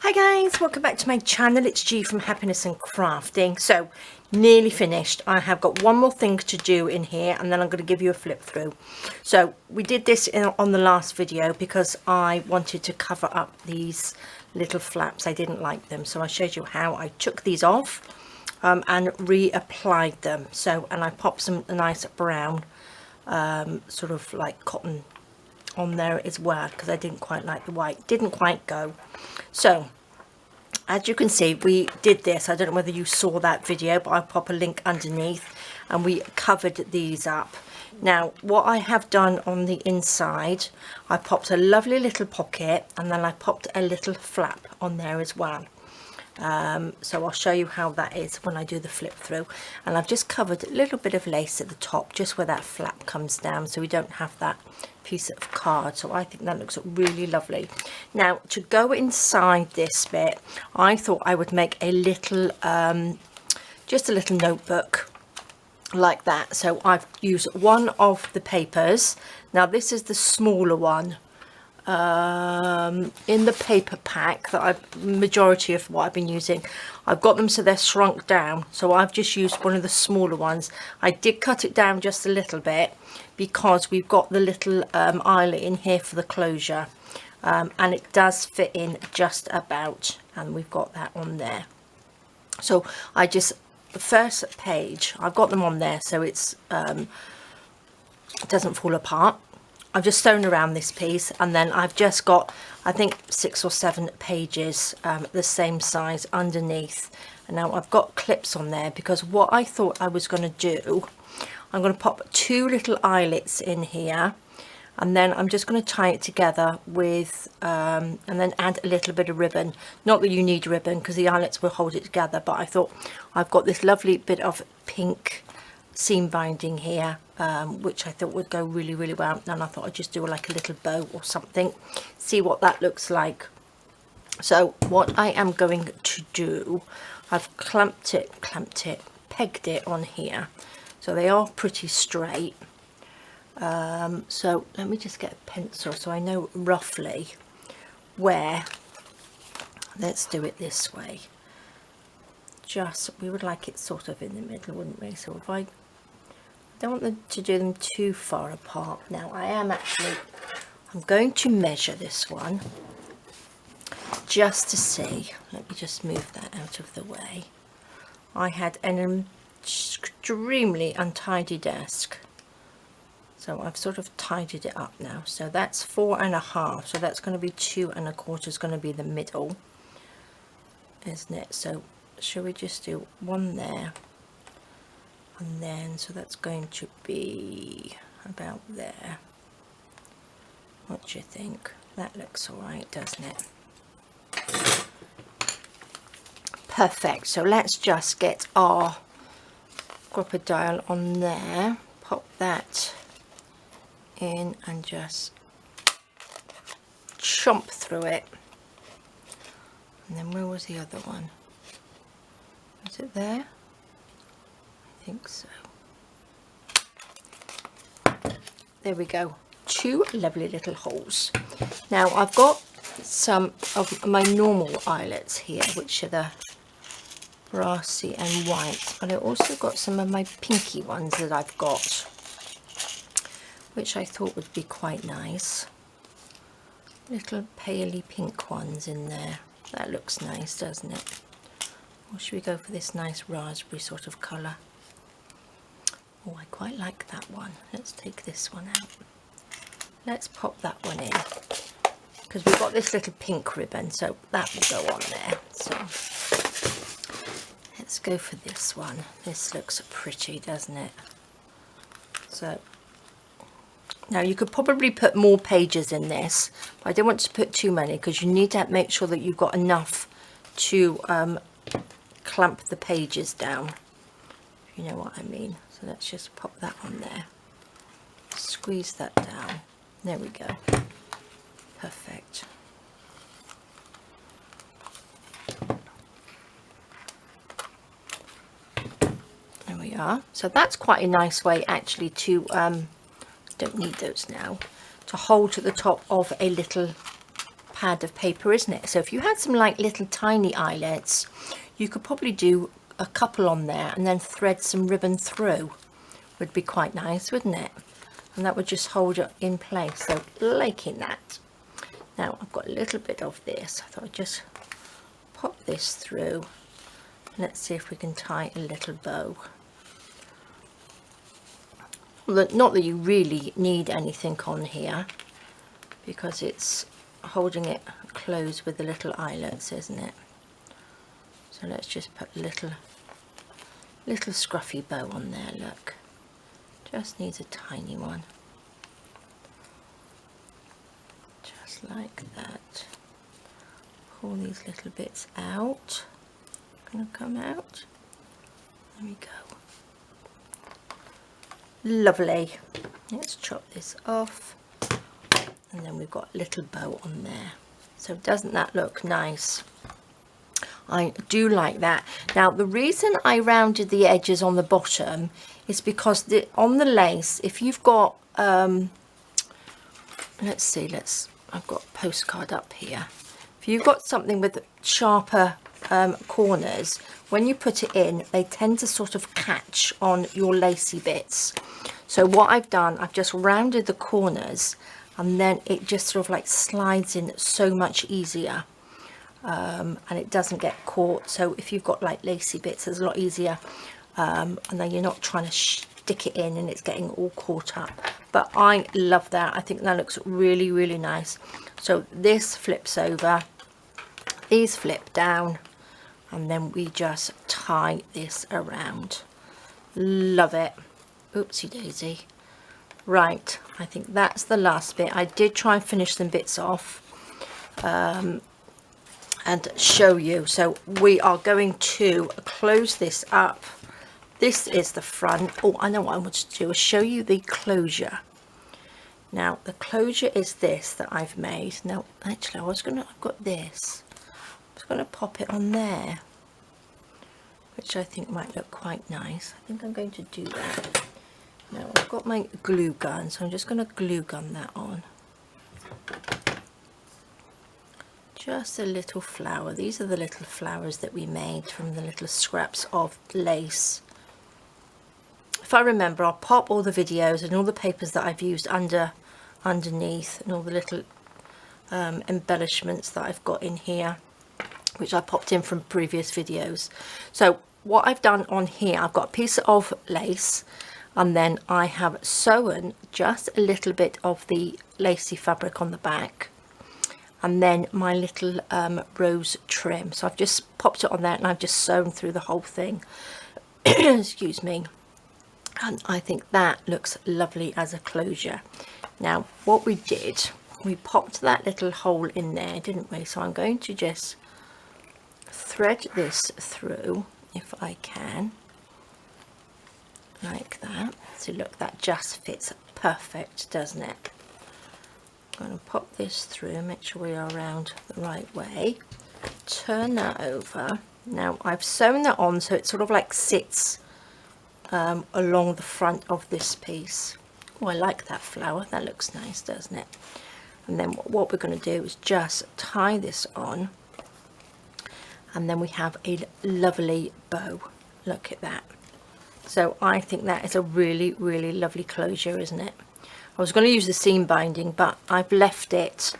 Hi guys, welcome back to my channel. It's G from Happiness and Crafting. So nearly finished. I have got one more thing to do in here and then I'm going to give you a flip through. So we did this on the last video because I wanted to cover up these little flaps. I didn't like them, so I showed you how I took these off and reapplied them. So, and I popped some nice brown sort of like cotton on there as well because I didn't quite like the white. Didn't quite go. So as you can see, we did this. I don't know whether you saw that video, but I'll pop a link underneath, and we covered these up. Now what I have done on the inside, I popped a lovely little pocket and then I popped a little flap on there as well. So I'll show you how that is when I do the flip through, and I've just covered a little bit of lace at the top just where that flap comes down so we don't have that piece of card. So I think that looks really lovely. Now to go inside this bit, I thought I would make a little just a little notebook like that. So I've used one of the papers. Now this is the smaller one in the paper pack that majority of what I've been using. I've got them so they're shrunk down, so I've just used one of the smaller ones. I did cut it down just a little bit because we've got the little eyelet in here for the closure, and it does fit in just about, and we've got that on there. So I just, the first page, I've got them on there so it's it doesn't fall apart. I've just sewn around this piece, and then I've just got, I think, 6 or 7 pages the same size underneath. And now I've got clips on there because what I thought I was going to do, I'm going to pop 2 little eyelets in here, and then I'm just going to tie it together with and then add a little bit of ribbon. Not that you need ribbon because the eyelets will hold it together, but I thought I've got this lovely bit of pink seam binding here, which I thought would go really well, and I thought I'd just do like a little bow or something, see what that looks like. So what I am going to do, I've pegged it on here so they are pretty straight. So let me just get a pencil so I know roughly where. Let's do it this way. Just, we would like it sort of in the middle, wouldn't we? So if I don't want to do them too far apart. Now I'm going to measure this one just to see. Let me just move that out of the way. I had an extremely untidy desk, so I've sort of tidied it up now. So that's 4.5, so that's going to be 2.25 is going to be the middle, isn't it? So shall we just do one there, and then so that's going to be about there. What do you think? That looks all right, doesn't it? Perfect. So let's just get our crocodile on there, pop that in and just chomp through it. And then where was the other one? Is it there? I think so. There we go. 2 lovely little holes. Now I've got some of my normal eyelets here, which are the brassy and white, but I also got some of my pinky ones that I've got, which I thought would be quite nice. Little paley pink ones in there. That looks nice, doesn't it? Or should we go for this nice raspberry sort of colour? Oh, I quite like that one. Let's take this one out. Let's pop that one in because we've got this little pink ribbon, so that will go on there. So let's go for this one. This looks pretty, doesn't it? So now you could probably put more pages in this, but I don't want to put too many because you need to make sure that you've got enough to clamp the pages down, if you know what I mean. So let's just pop that on there, squeeze that down. There we go. Perfect. There we are. So that's quite a nice way actually to don't need those now, to hold to the top of a little pad of paper, isn't it? So if you had some like little tiny eyelets, you could probably do a couple on there and then thread some ribbon through. Would be quite nice, wouldn't it? And that would just hold it in place. So liking that. Now I've got a little bit of this. I thought I'd just pop this through. Let's see if we can tie a little bow. Not that you really need anything on here, because it's holding it closed with the little eyelets, isn't it? So let's just put a little scruffy bow on there, look. Just needs a tiny one. Just like that. Pull these little bits out. Gonna come out. There we go. Lovely. Let's chop this off. And then we've got a little bow on there. So doesn't that look nice? I do like that. Now the reason I rounded the edges on the bottom is because on the lace, if you've got let's see, I've got a postcard up here. If you've got something with sharper corners, when you put it in, they tend to sort of catch on your lacy bits. So what I've done, I've just rounded the corners, and then it just sort of like slides in so much easier. And it doesn't get caught. So if you've got like lacy bits, it's a lot easier, and then you're not trying to stick it in and it's getting all caught up. But I love that. I think that looks really, really nice. So this flips over, these flip down, and then we just tie this around. Love it. Oopsie daisy. Right, I think that's the last bit. I did try and finish some bits off and show you. So we are going to close this up. This is the front. Oh, I know what I want to do is show you the closure. Now the closure is this that I've made. Now actually I've got this. I was gonna pop it on there, which I think might look quite nice. I think I'm going to do that. Now I've got my glue gun, so I'm just going to glue gun that on. Just a little flower. These are the little flowers that we made from the little scraps of lace. If I remember, I'll pop all the videos and all the papers that I've used underneath, and all the little embellishments that I've got in here, which I popped in from previous videos. So what I've done on here, I've got a piece of lace, and then I have sewn just a little bit of the lacy fabric on the back, and then my little rose trim. So I've just popped it on there and I've just sewn through the whole thing. Excuse me. And I think that looks lovely as a closure. Now what we did, we popped that little hole in there, didn't we? So I'm going to just thread this through, if I can, like that. So look, that just fits perfect, doesn't it? I'm going to pop this through, make sure we are around the right way, turn that over. Now I've sewn that on so it sort of like sits along the front of this piece. Oh, I like that flower, that looks nice, doesn't it? And then what we're going to do is just tie this on, and then we have a lovely bow. Look at that. So I think that is a really, really lovely closure, isn't it? I was going to use the seam binding, but I've left it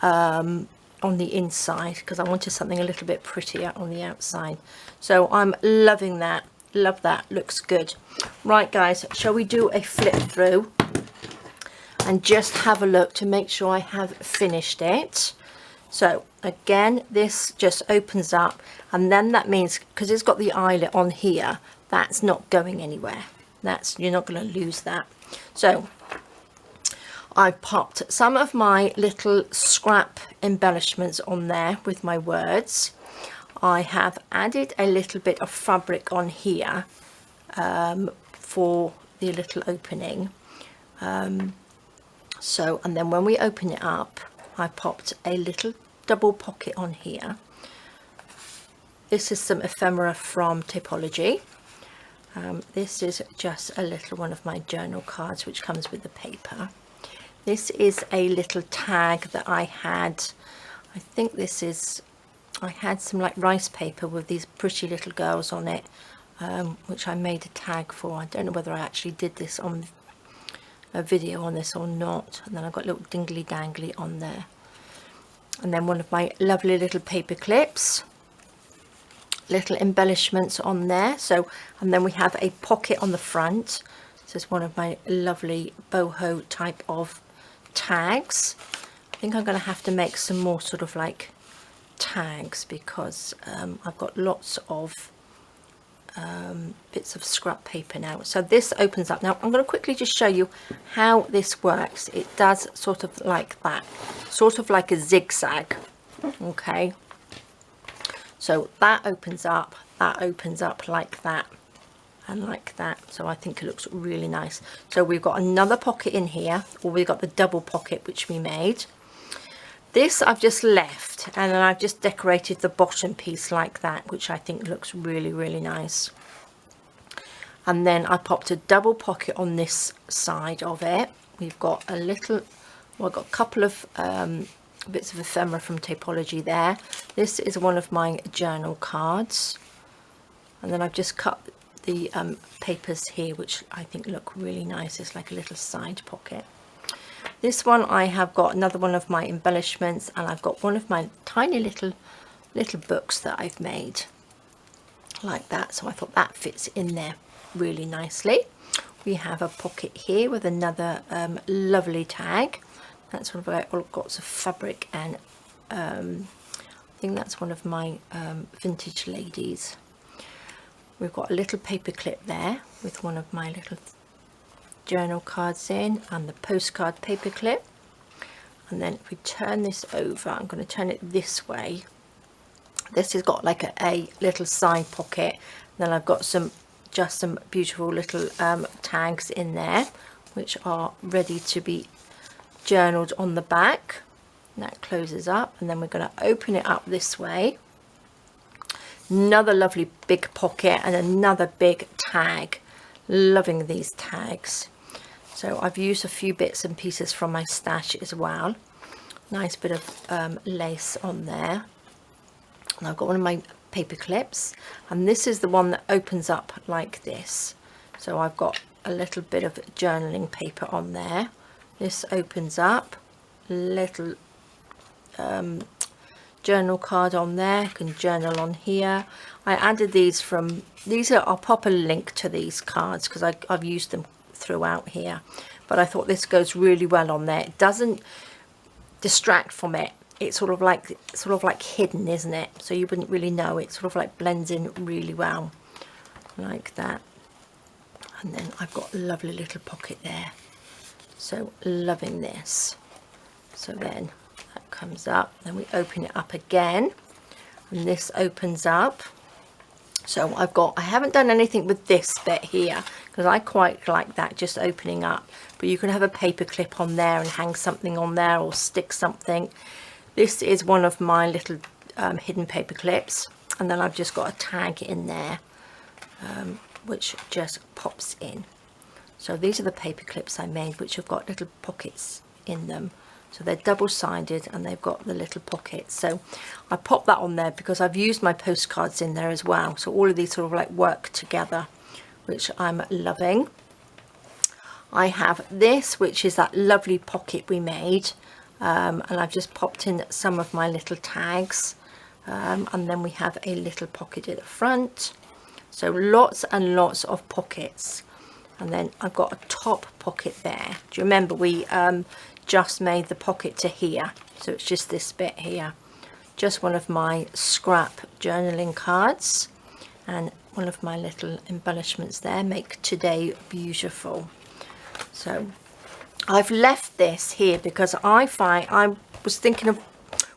on the inside because I wanted something a little bit prettier on the outside. So I'm loving that. Love that. Looks good. Right, guys, shall we do a flip through and just have a look to make sure I have finished it? So again, this just opens up, and then that means, because it's got the eyelet on here, that's not going anywhere. You're not going to lose that. So I popped some of my little scrap embellishments on there with my words. I have added a little bit of fabric on here for the little opening. And then when we open it up, I popped a little double pocket on here. This is some ephemera from Tapology. This is just a little one of my journal cards which comes with the paper. This is a little tag that I had I think this is, I had some like rice paper with these pretty little girls on it, which I made a tag for. I don't know whether I actually did this on a video on this or not. And then I've got little dingly dangly on there. And then one of my lovely little paper clips, little embellishments on there. So, and then we have a pocket on the front. This is one of my lovely boho type of tags. I think I'm going to have to make some more sort of like tags, because I've got lots of bits of scrap paper now. So this opens up. Now I'm going to quickly just show you how this works. It does sort of like that, sort of like a zigzag. Okay, so that opens up like that and like that. So I think it looks really nice. So we've got another pocket in here, or we've got the double pocket which we made. This I've just left, and then I've just decorated the bottom piece like that, which I think looks really, really nice. And then I popped a double pocket on this side of it. We've got a little, well, I've got a couple of bits of ephemera from Tapology there. This is one of my journal cards. And then I've just cut the papers here, which I think look really nice. It's like a little side pocket. This one, I have got another one of my embellishments, and I've got one of my tiny little books that I've made like that. So I thought that fits in there really nicely. We have a pocket here with another lovely tag. That's sort of like all lots of fabric, and I think that's one of my vintage ladies. We've got a little paper clip there with one of my little journal cards in, and the postcard paper clip. And then if we turn this over, I'm going to turn it this way. This has got like a little side pocket. And then I've got just some beautiful little tags in there, which are ready to be journaled on the back. And that closes up, and then we're going to open it up this way. Another lovely big pocket and another big tag. Loving these tags. So I've used a few bits and pieces from my stash as well. Nice bit of lace on there. And I've got one of my paper clips, and this is the one that opens up like this. So I've got a little bit of journaling paper on there. This opens up, little journal card on there. You can journal on here. I added these from, I'll pop a link to these cards because I've used them throughout here, but I thought this goes really well on there. It doesn't distract from it. It's sort of like hidden, isn't it? So you wouldn't really know. It sort of like blends in really well like that. And then I've got a lovely little pocket there. So loving this. So then that comes up, then we open it up again, and this opens up. So I haven't done anything with this bit here because I quite like that just opening up, but you can have a paper clip on there and hang something on there or stick something. This is one of my little hidden paper clips, and then I've just got a tag in there which just pops in. So these are the paper clips I made, which have got little pockets in them. So they're double-sided and they've got the little pockets. So I popped that on there because I've used my postcards in there as well. So all of these sort of like work together, which I'm loving. I have this, which is that lovely pocket we made. And I've just popped in some of my little tags. And then we have a little pocket at the front. So lots and lots of pockets. And then I've got a top pocket there. Do you remember we just made the pocket to here? So it's just this bit here. Just one of my scrap journaling cards. And one of my little embellishments there. Make today beautiful. So I've left this here because I was thinking of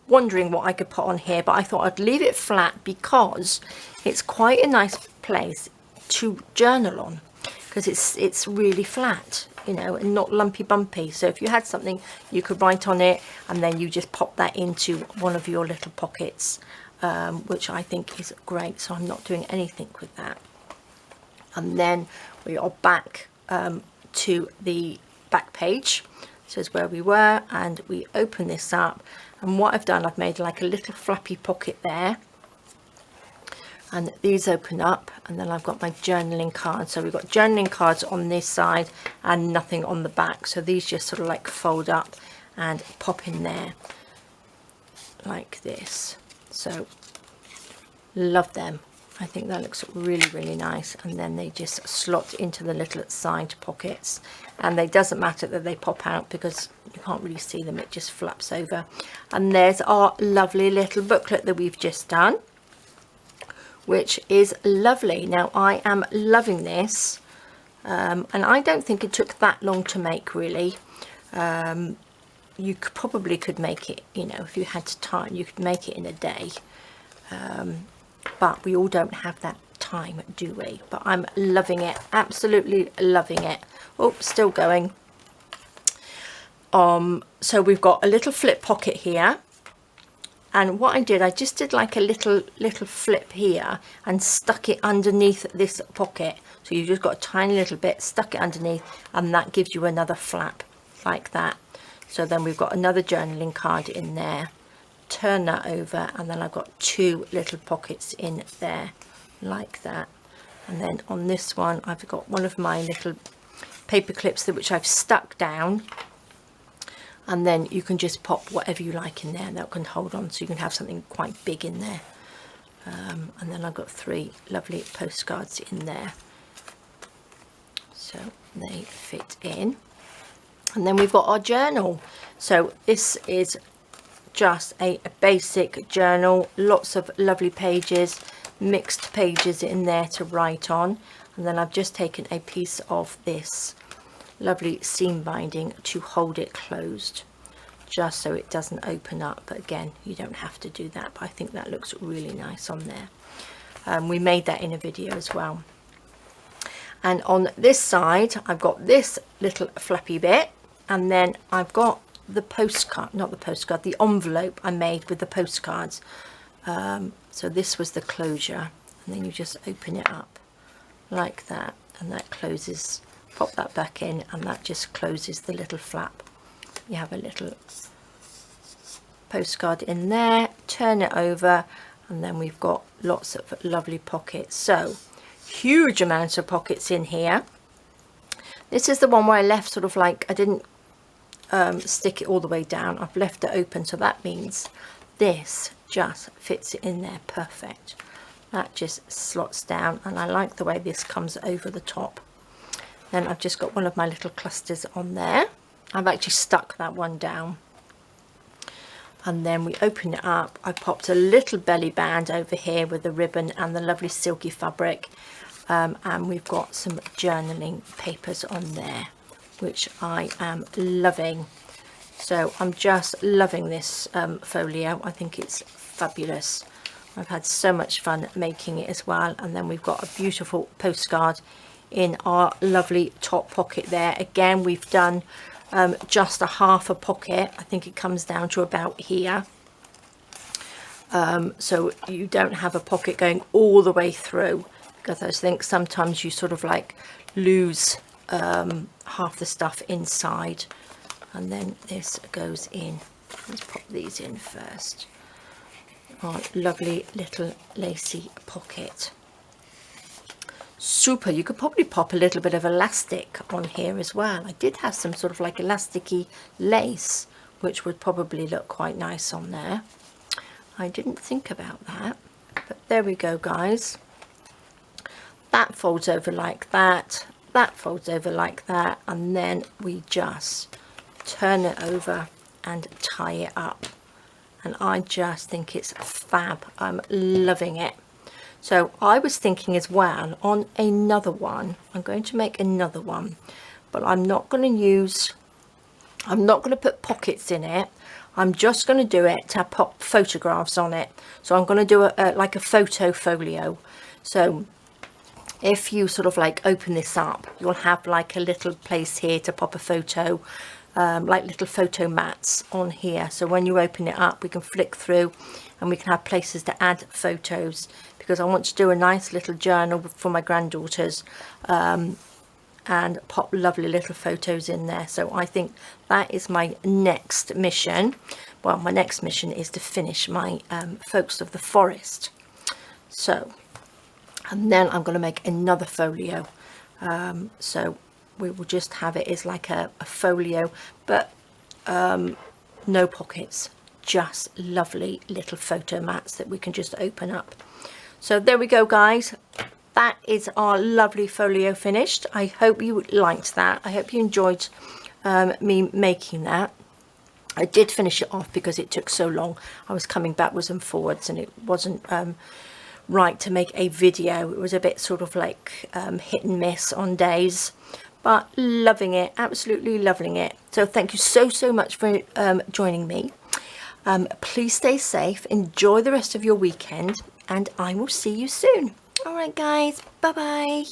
wondering what I could put on here, but I thought I'd leave it flat because it's quite a nice place to journal on, because it's really flat, you know, and not lumpy bumpy. So if you had something, you could write on it and then you just pop that into one of your little pockets, which I think is great. So I'm not doing anything with that. And then we are back to the back page. So is where we were, and we open this up, and what I've done, I've made like a little flappy pocket there, and these open up, and then I've got my journaling cards. So we've got journaling cards on this side and nothing on the back, so these just sort of like fold up and pop in there like this. So love them. I think that looks really, really nice. And then they just slot into the little side pockets, and it doesn't matter that they pop out because you can't really see them, it just flaps over. And there's our lovely little booklet that we've just done, which is lovely. Now I am loving this, and I don't think it took that long to make, really. You probably could make it, you know, if you had time, you could make it in a day. But we all don't have that time, do we? But I'm loving it, absolutely loving it. Oh, still going. So we've got a little flip pocket here, and what I did, I just did like a little flip here and stuck it underneath this pocket. So you've just got a tiny little bit, stuck it underneath, and that gives you another flap like that. So then we've got another journaling card in there. Turn that over, and then I've got two little pockets in there like that. And then on this one, I've got one of my little paper clips which I've stuck down, and then you can just pop whatever you like in there, and that can hold on, so you can have something quite big in there. And then I've got three lovely postcards in there, so they fit in. And then we've got our journal. So this is just a basic journal, lots of lovely pages, mixed pages in there to write on. And then I've just taken a piece of this lovely seam binding to hold it closed, just so it doesn't open up. But again, you don't have to do that, but I think that looks really nice on there. We made that in a video as well. And on this side, I've got this little flappy bit, and then I've got the postcard, not the postcard, the envelope I made with the postcards. So this was the closure, and then you just open it up like that, and that closes. Pop that back in, and that just closes the little flap. You have a little postcard in there, turn it over, and then we've got lots of lovely pockets. So huge amounts of pockets in here. This is the one where I left sort of like, I didn't stick it all the way down, I've left it open, so that means this just fits in there perfect. That just slots down, and I like the way this comes over the top. Then I've just got one of my little clusters on there. I've actually stuck that one down. And then we open it up. I popped a little belly band over here with the ribbon and the lovely silky fabric. And we've got some journaling papers on there, which I am loving. So I'm just loving this folio. I think it's fabulous. I've had so much fun making it as well. And then we've got a beautiful postcard in our lovely top pocket there. Again, we've done just a half a pocket. I think it comes down to about here. So you don't have a pocket going all the way through, because I think sometimes you sort of like lose half the stuff inside. And then this goes in. Let's pop these in first. Our lovely little lacy pocket. Super. You could probably pop a little bit of elastic on here as well. I did have some sort of like elasticy lace, which would probably look quite nice on there. I didn't think about that, but there we go, guys. That folds over like that, that folds over like that, and then we just turn it over and tie it up. And I just think it's fab. I'm loving it. So I was thinking as well on another one, I'm going to make another one, but I'm not going to put pockets in it. I'm just going to do it to pop photographs on it. So I'm going to do like a photo folio. So if you sort of like open this up, you'll have like a little place here to pop a photo, like little photo mats on here. So when you open it up, we can flick through and we can have places to add photos, because I want to do a nice little journal for my granddaughters. and pop lovely little photos in there. So I think that is my next mission. Well, my next mission is to finish my Folks of the Forest. So, and then I'm going to make another folio. So we will just have it as like a folio, but no pockets, just lovely little photo mats that we can just open up. So there we go, guys. That is our lovely folio finished. I hope you liked that. I hope you enjoyed me making that. I did finish it off because it took so long. I was coming backwards and forwards, and it wasn't right to make a video. It was a bit sort of like hit and miss on days, but loving it, absolutely loving it. So thank you so much for joining me. Please stay safe, enjoy the rest of your weekend, and I will see you soon. All right, guys, bye bye.